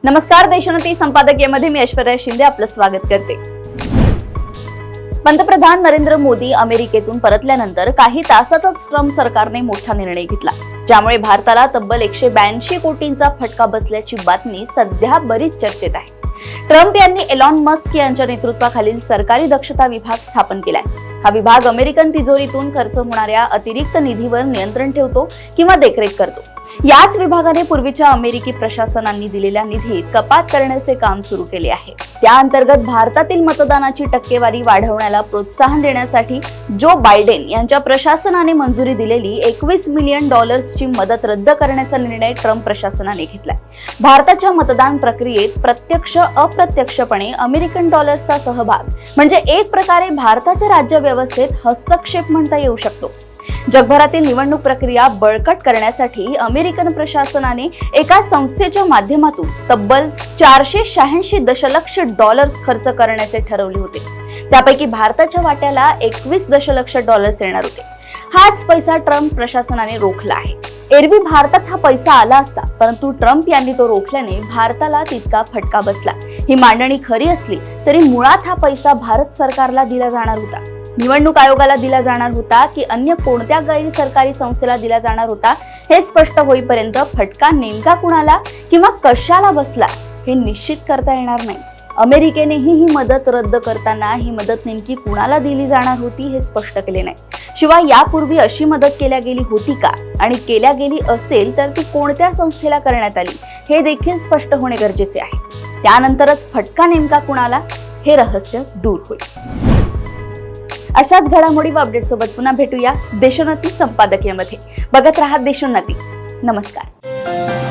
नमस्कार, देशोन्नती संपादकीयमध्ये मी ऐश्वर्या शिंदे आपलं स्वागत करते। पंतप्रधान नरेंद्र मोदी अमेरिकेतून परतल्यानंतर काही तासातच ट्रम्प सरकारने मोठा निर्णय घेतला, ज्यामुळे भारताला तब्बल 182 कोटींचा फटका बसल्याची बातमी सध्या बरीच चर्चेत आहे। ट्रम्प यांनी एलॉन मस्क यांच्या नेतृत्वाखालील सरकारी दक्षता विभाग स्थापन केलाय। हा विभाग अमेरिकन तिजोरीतून खर्च होणाऱ्या अतिरिक्त निधीवर नियंत्रण ठेवतो किंवा देखरेख करतो। याच विभागाने पूर्वीच्या अमेरिकी प्रशासनांनी दिलेल्या निधीत कपात करण्याचे काम सुरू केले आहे। त्या अंतर्गत भारतातील मतदानाची टक्केवारी वाढवण्याला प्रोत्साहन देण्यासाठी जो बायडेन यांच्या प्रशासनाने मंजुरी दिलेली $21 मिलियन ची मदत रद्द करण्याचा निर्णय ट्रम्प प्रशासनाने घेतलाय। भारताच्या मतदान प्रक्रियेत प्रत्यक्ष अप्रत्यक्षपणे अमेरिकन डॉलर्सचा सहभाग म्हणजे एक प्रकारे भारताच्या राज्य व्यवस्थेत हस्तक्षेप म्हणता येऊ शकतो। जगभरातील निवडणूक प्रक्रिया बळकट करण्यासाठी अमेरिकन प्रशासनाने एका संस्थेच्या माध्यमातून तब्बल $486 दशलक्ष खर्च करण्याचे ठरवले होते। त्यापैकी भारताच्या वाट्याला $21 दशलक्ष येणार होते। हाच पैसा ट्रम्प प्रशासनाने रोखला आहे। एरवी भारतात हा पैसा आला असता, परंतु ट्रम्प यांनी तो रोखल्याने भारताला तितका फटका बसला। ही मांडणी खरी असली तरी मुळात हा पैसा भारत सरकारला दिला जाणार होता, निवडणूक आयोगाला दिला जाणार होता की अन्य कोणत्या गैर सरकारी संस्थेला दिला जाणार होता हे स्पष्ट होईपर्यंत फटका नेमका कुणाला किंवा कशाला बसला हे निश्चित करता येणार नाही। अमेरिकेनेही ही मदत रद्द करताना ही मदत नेमकी कुणाला दिली जाणार होती हे स्पष्ट केले नाही। शिवाय यापूर्वी अशी मदत केल्या गेली होती का, आणि केल्या गेली असेल तर ती कोणत्या संस्थेला करण्यात आली हे देखील स्पष्ट होणे गरजेचे आहे। त्यानंतरच फटका नेमका कुणाला हे रहस्य दूर होईल। अशाच घडामोडी व अपडेट सोबत पुन्हा भेटूया देशोन्नती संपादकीयमध्ये। बघत रहा देशोन्नती। नमस्कार।